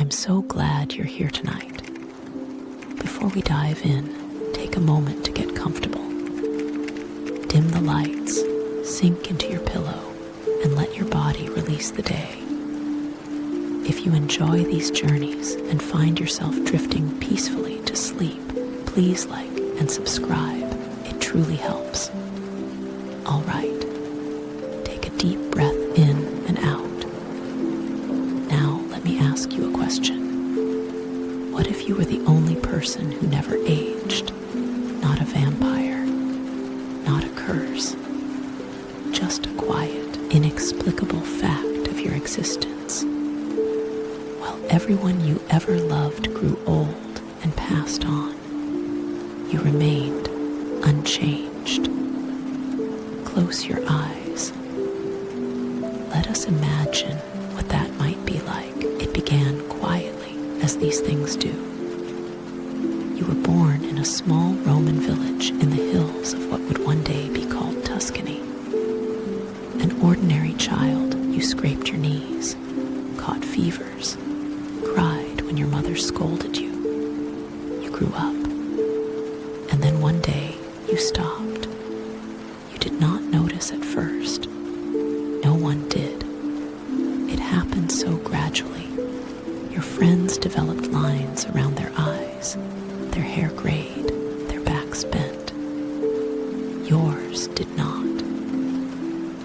I'm so glad you're here tonight. Before we dive in, take a moment to get comfortable. Dim the lights, sink into your pillow, and let your body release the day. If you enjoy these journeys and find yourself drifting peacefully to sleep, please like and subscribe. It truly helps. All right, take a deep breath in and out. Now let me ask you a question. What if you were the only person who never aged? Not a vampire, not a curse, just a quiet, inexplicable fact of your existence. While everyone you ever loved grew old and passed on, you remained unchanged. Close your eyes. Let us imagine what that might be like. It began quietly, as these things do. You were born in a small Roman village in the hills of what would one day be called Tuscany. An ordinary child, you scraped your knees, caught fevers, cried when your mother scolded you. You grew up, and then one day you stopped. You did not notice at first. No one did. It happened so gradually. Your friends developed lines around their eyes, their hair grayed, their backs bent. Yours did not.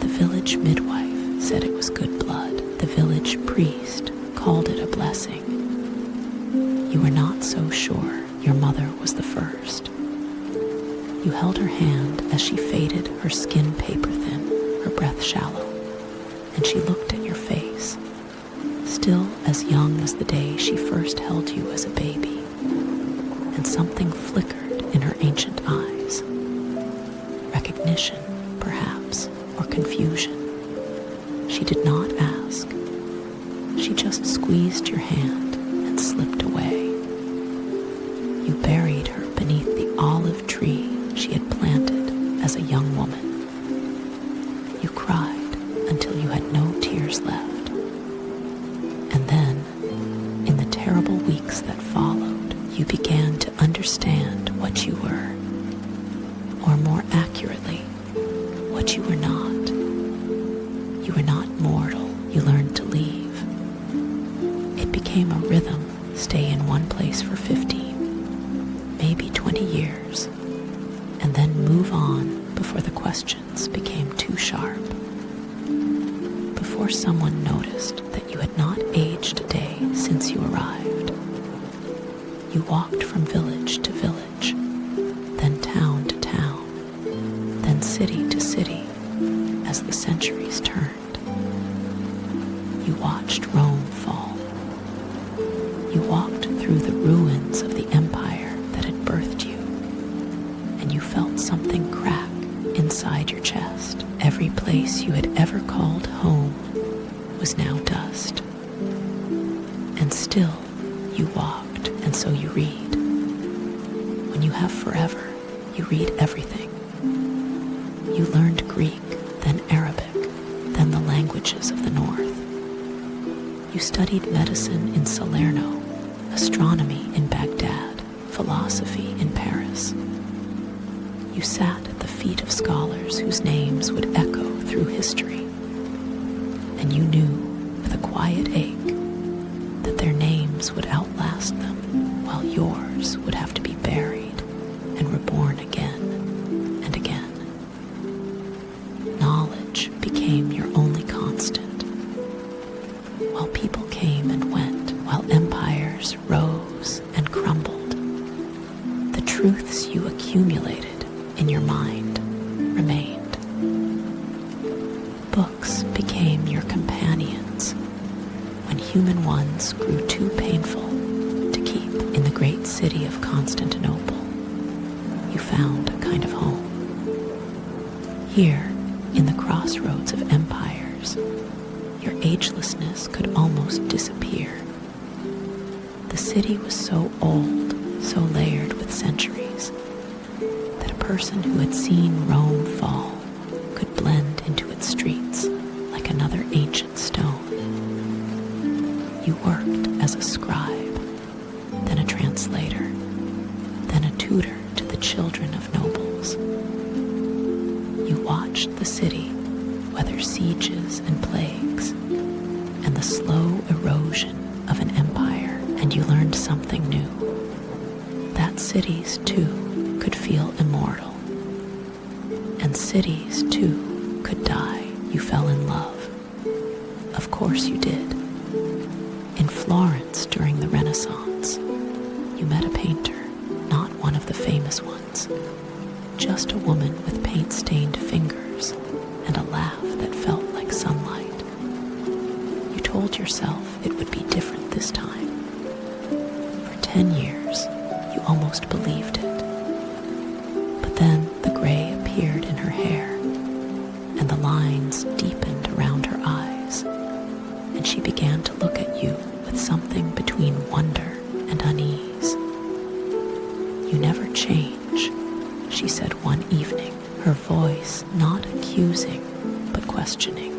The village midwife said it was good blood. The village priest called it a blessing. You were not so sure your mother was the first. You held her hand as she faded, her skin paper thin, her breath shallow, and she looked at your face, still as young as the day she first held you as a baby, and something flickered in her ancient eyes. Recognition, perhaps, or confusion. She did not ask. She just squeezed your hand and slipped away. You buried her beneath the olive tree she had planted as a young woman. You cried until you had no tears left. And then, in the terrible weeks that followed, you began to understand what you were, or more accurately, what you were not. You were not mortal. You learned to leave. It became a rhythm. Stay in one place for 15, maybe 20 years, and then move on before the questions became too sharp. Before someone noticed that you had not aged a day since you arrived. You walked from village to village, then town to town, then city to city, as the centuries turned. You watched Rome fall. You walked through the ruins of the empire that had birthed you, and you felt something crack inside your chest. Every place you had ever called home was now dust. And still you walked, and so you read. When you have forever, you read everything. You learned Greek, then Arabic, then the languages of the north. You studied medicine in Salerno, astronomy in Baghdad, philosophy in Paris. You sat at the feet of scholars whose names would echo through history, and you knew with a quiet ache that their names would outlast them, while yours would have to be buried and reborn again and again. Knowledge became your only constant. While people came and went, while empires rose and crumbled, the truths you accumulated in your mind remained. Books became your companions when human ones grew too painful to keep in the great city of Constantinople. You found a kind of home. Here, in the crossroads of empires, your agelessness could almost disappear. The city was so old, so layered with centuries, that a person who had seen Rome fall could blend into its streets like another ancient stone. You worked as as a scribe, then a translator, then a tutor to the children of nobles. You watched the city weather sieges and plagues, and the slow erosion of an empire, and you learned something new. That cities, too, could feel immortal. And cities, too, could die. You fell in love. Of course you did. In Florence during the Renaissance, you met a painter, not one of the famous ones, just a woman with paint-stained fingers and a laugh that felt like sunlight. You told yourself it would be different this time. For 10 years, you almost believed it. But then the gray appeared in her hair, and the lines deepened around her eyes, and she began to look at you with something between wonder and unease. You never change, she said one evening, her voice not accusing but questioning.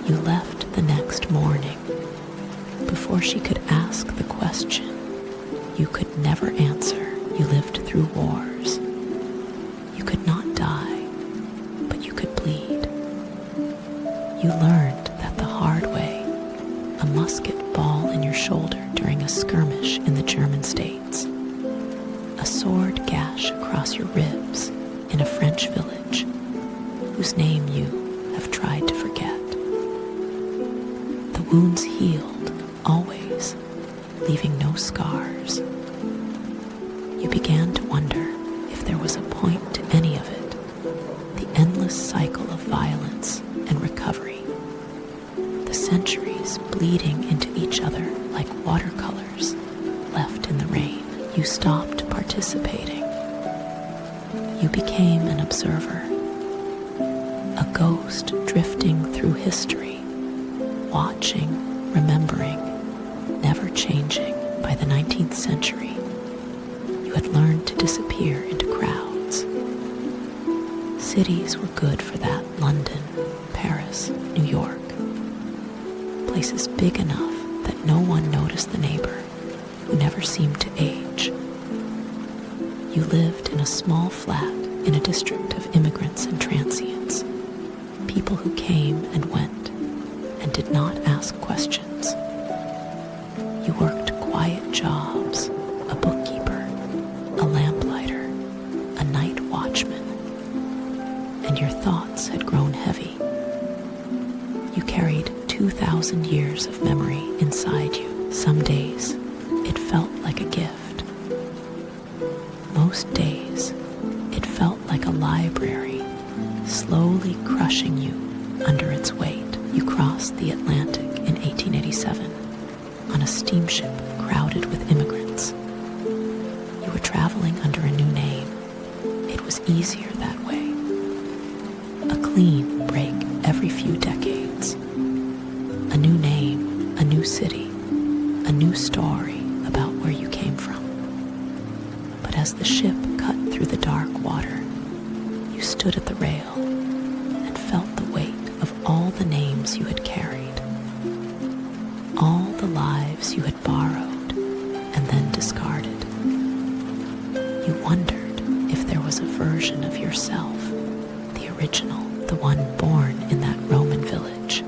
You left the next morning. Before she could ask the question, you could never answer. You lived through wars. You could not die, but you could bleed. You learned that the hard way, a musket ball in your shoulder during a skirmish in the German states, a sword gash across your ribs in a French village whose name you have tried to forget. The wounds healed, always, leaving no scars. You began to wonder if there was a point to any of it, the endless cycle of violence and recovery, the centuries bleeding into each other like watercolors left in the rain. You stopped participating. You became an observer, a ghost drifting through history, watching, remembering, never changing. By the 19th century, you had learned to disappear into crowds. Cities were good for that. London, Paris, New York. Places big enough that no one noticed the neighbor who never seemed to age. You lived in a small flat in a district of immigrants and transients, people who came and went and did not ask questions. You worked quiet jobs, a bookkeeper, a lamplighter, a night watchman, and your thoughts had grown heavy. You carried 2,000 years of memory inside you. Some days, it felt like a gift. Most days, it felt like a library, slowly crushing you under its weight. You crossed the Atlantic in 1887 on a steamship crowded with immigrants. You were traveling under a new name. It was easier that way. A clean break every few decades. A new name, a new city, a new story about where you came from. But as the ship cut through the dark water, you stood at the rail and felt the weight of all the names you had carried, all the lives you had borrowed and then discarded. You wondered if there was a version of yourself, the original, the one born in that Roman village,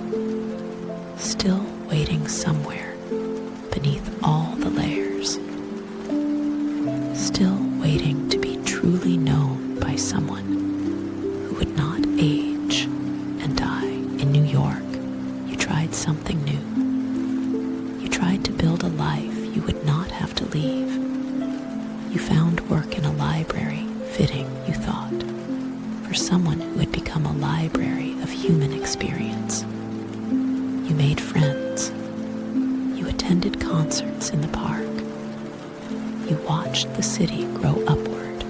still waiting somewhere beneath all the layers, still waiting to be truly known by someone who would not age and die. In New York, you tried something new. You tried to build a life you would not have to leave. You found work in a library, fitting, you thought, for someone who had become a library of human experience. You made friends. You attended concerts in the park. You watched the city grow upward,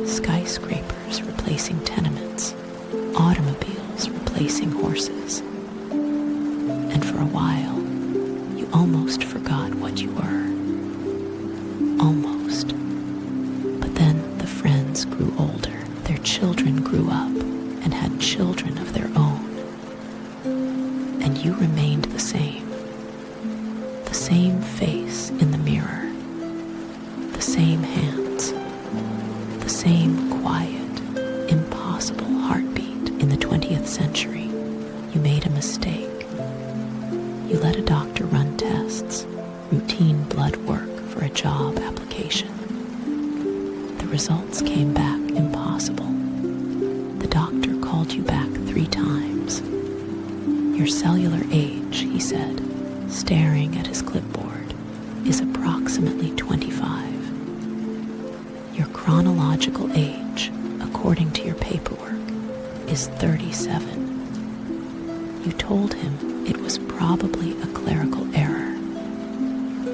skyscrapers replacing tenements, automobiles replacing horses. And for a while, you almost forgot what you were. Almost. But then the friends grew older. Their children grew up and had children of their own. And you remained the same. You let a doctor run tests, routine blood work for a job application. The results came back impossible. The doctor called you back 3 times. Your cellular age, he said, staring at his clipboard, is approximately 25. Your chronological age, according to your paperwork, is 37. You told him it was probably a clerical error.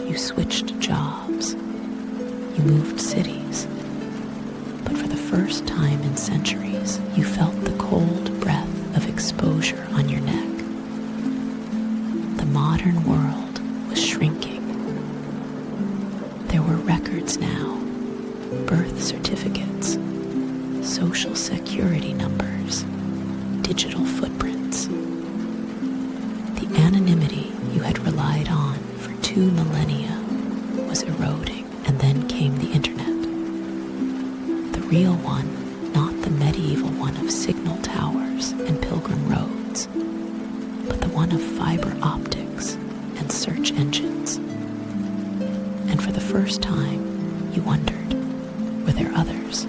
You switched jobs. You moved cities. But for the first time in centuries, you felt the cold breath of exposure on your neck. The modern world was shrinking. There were records now, birth certificates, social security numbers, digital footprints. The anonymity you had relied on for 2 millennia was eroding, and then came the internet. The real one, not the medieval one of signal towers and pilgrim roads, but the one of fiber optics and search engines. And for the first time, you wondered, were there others?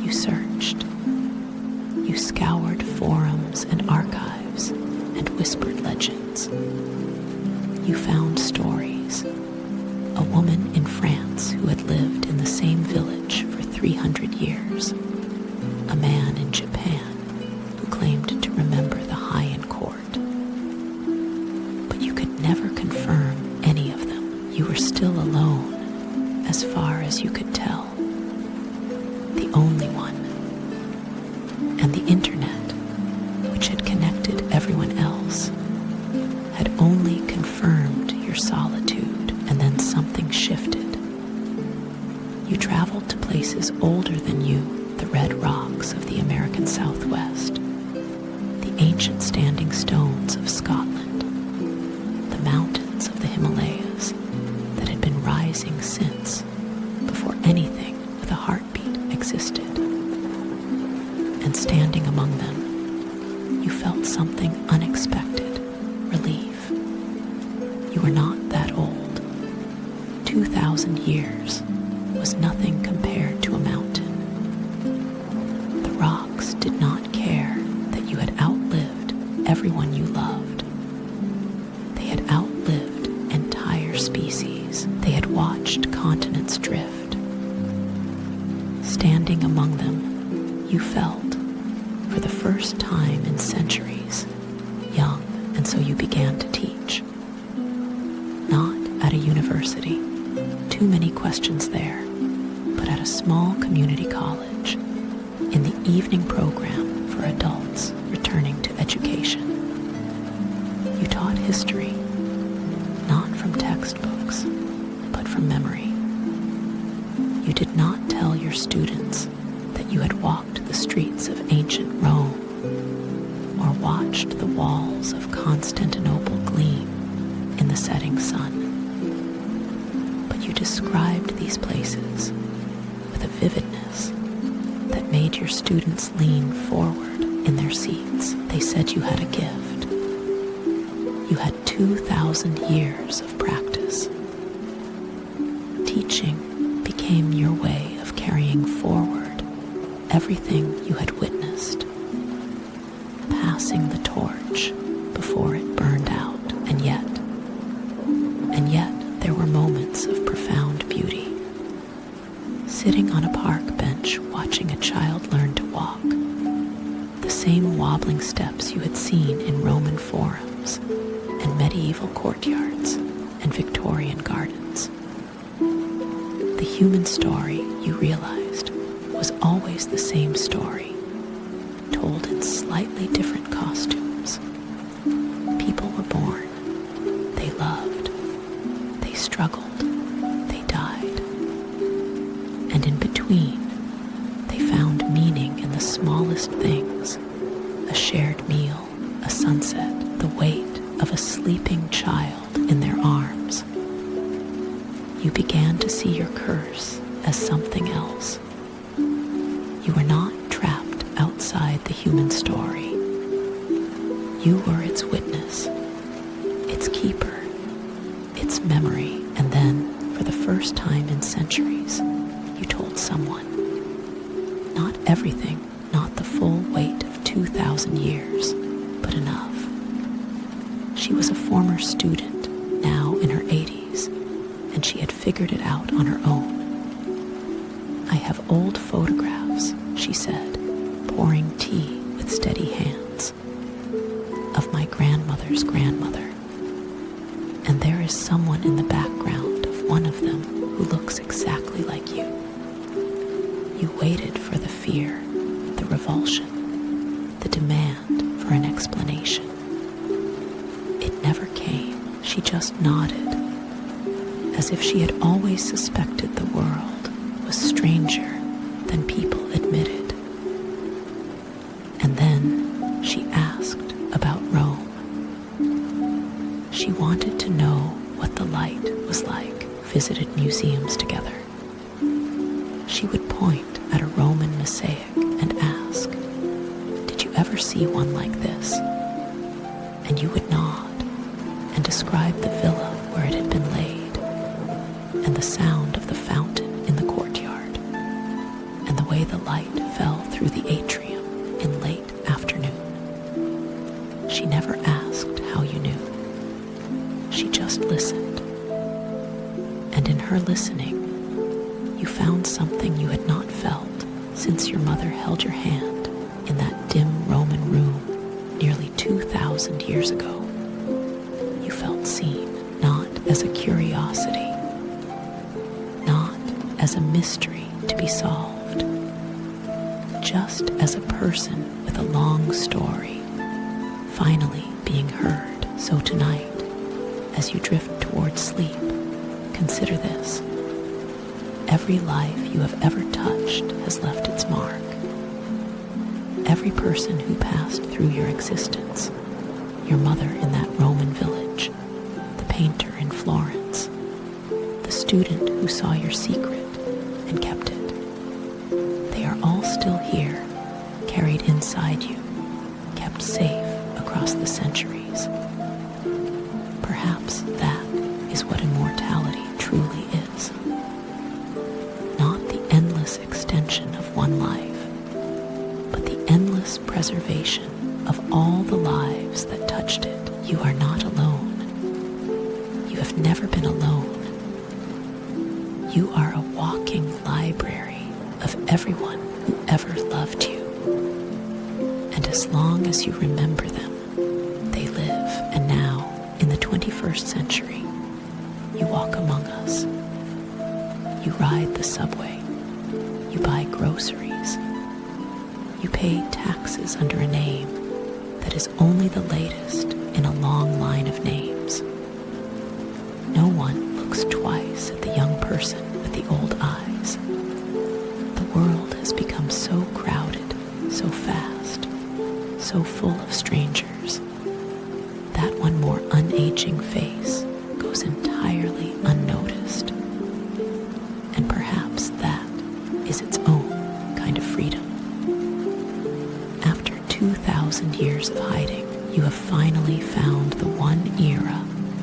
You searched. You scoured forums and archives and whispered legends. You found stories. A woman in France who had lived in the same village for 300 years. A man in Japan who claimed to remember the Heian court. But you could never confirm any of them. You were still alone, as far as you could tell. The only one. And the internet, which had connected everyone else, had only confirmed your solitude, and then something shifted. You traveled to places older than you, the red rocks of the American Southwest, the ancient standing stones of Scotland, the mountains of the Himalayas that had been rising since, before anything with a heartbeat existed. And standing among them, you felt something unexpected, relief. You were not that old. 2,000 years was nothing compared to a mountain. The rocks did not care that you had outlived everyone you loved. They had outlived entire species. They had watched continents drift. Standing among them, you felt, for the first time in centuries, young, and so you began to teach. Not at a university, too many questions there, but at a small community college, in the evening program for adults returning to education. You taught history, not from textbooks, but from memory. You did not tell your students that you had walked the streets of ancient Rome, or watched the walls of Constantinople gleam in the setting sun. But you described these places with a vividness that made your students lean forward in their seats. They said you had a gift. You had 2,000 years of practice. Teaching became your way of carrying forward everything you had witnessed, passing the torch before it burned out. And yet there were moments of profound beauty. Sitting on a park bench watching a child learn to walk, the same wobbling steps you had seen in Roman forums and medieval courtyards and Victorian gardens. The human story, you realized, was always the same story, told in slightly different costumes. People were born, they loved, they struggled, they died. And in between, they found meaning in the smallest things: a shared meal, a sunset, the weight of a sleeping child in their arms. You began to see your curse as something else. You were not trapped outside the human story. You were its witness, its keeper, its memory, and then, for the first time in centuries, you told someone. Not everything, not the full weight of 2,000 years, but enough. She was a former student, now in her 80s, and she had figured it out on her own. "I have old photographs," she said, pouring tea with steady hands, "of my grandmother's grandmother. And there is someone in the background of one of them who looks exactly like you. You waited for the fear, the revulsion, the demand for an explanation. It never came. She just nodded, as if she had always suspected the world was stranger than people admitted. And then she asked about Rome. She wanted to know what the light was like, visited museums together. She would point at a Roman mosaic and ask, "Did you ever see one like this?" And you would nod and describe the villa where it had been laid, and the sound of the fountain in the courtyard, and the way the light fell through the atrium in late afternoon. She never asked how you knew. She just listened. And in her listening, you found something you had not felt since your mother held your hand in that dim Roman room nearly 2,000 years ago. You felt seen, not as a curiosity, not as a mystery to be solved, just as a person with a long story, finally being heard. So tonight, as you drift towards sleep, consider this. Every life you have ever touched has left its mark. Every person who passed through your existence, your mother in that Roman village, the painter in Florence, the student who saw your secret and kept it. They are all still here, carried inside you, kept safe across the centuries. Perhaps that is what immortality truly is. Not the endless extension of one life, but the endless preservation of all the lives that touched it. You are not alone. You have never been alone. You are a walking library of everyone who ever loved you. And as long as you remember them, they live. And now, in the 21st century, you walk among us. You ride the subway. You buy groceries. You pay taxes under a name that is only the latest in a long line of names. No one looks twice at the young person with the old eyes. The world has become so crowded, so fast, so full of strangers, that one more unaging face goes entirely unnoticed. And perhaps that is its own kind of freedom. After 2,000 years of hiding, you have finally found the one era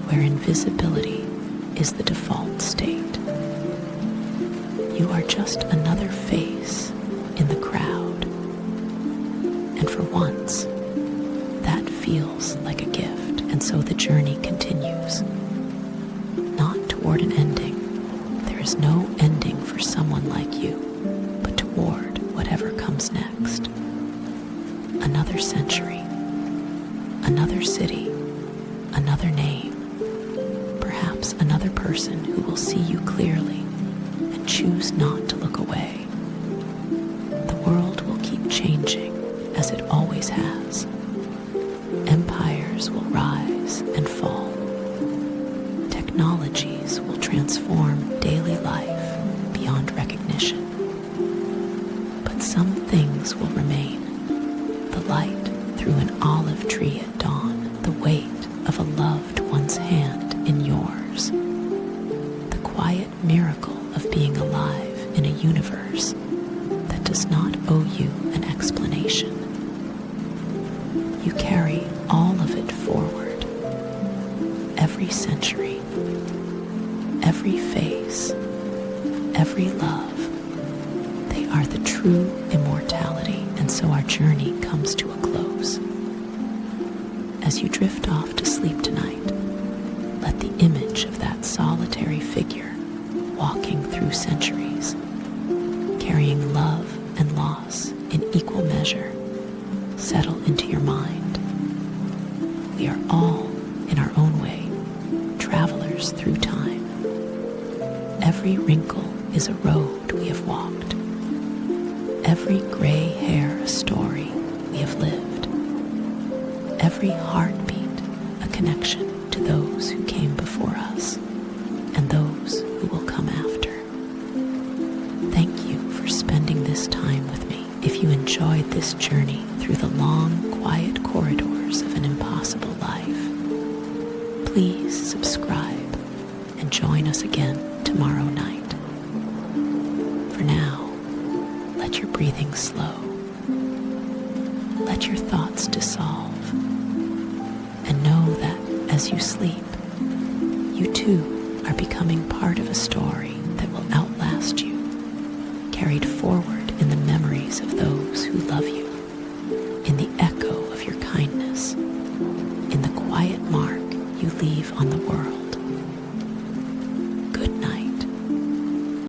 where invisibility is the default state. You are just another face in the crowd. And for once, that feels like a gift. And so the journey continues. Not toward an ending. There is no ending for someone like you, but toward whatever comes next. Another century, another city, another name, perhaps another person who will see you clearly and choose not to look away. The world will keep changing as it always has. Empires will rise and fall. Technologies will transform daily life beyond recognition. But some things will remain. The light through an olive tree at dawn, the weight of a loved one's hand in yours, the quiet miracle of being alive in a universe that does not owe you an explanation. You carry all of it forward. every century, every face, every love. They are the true immortality, and so our journey comes to a close. As you drift off to sleep tonight, let the image of that solitary figure walking through centuries, carrying love and loss in equal measure, settle into your mind. We are all, in our own way, travelers through time. Every wrinkle is a road we have walked. Every gray hair a story we have lived. Every heartbeat a connection to those who came before us and those who will come after. Thank you for spending this time with me. If you enjoyed this journey through the long, quiet corridors of an impossible life, please subscribe and join us again tomorrow night. For now, let your breathing slow. Let your thoughts dissolve. And know that as you sleep, you too are becoming part of a story that will outlast you, carried forward in the memories of those who love you.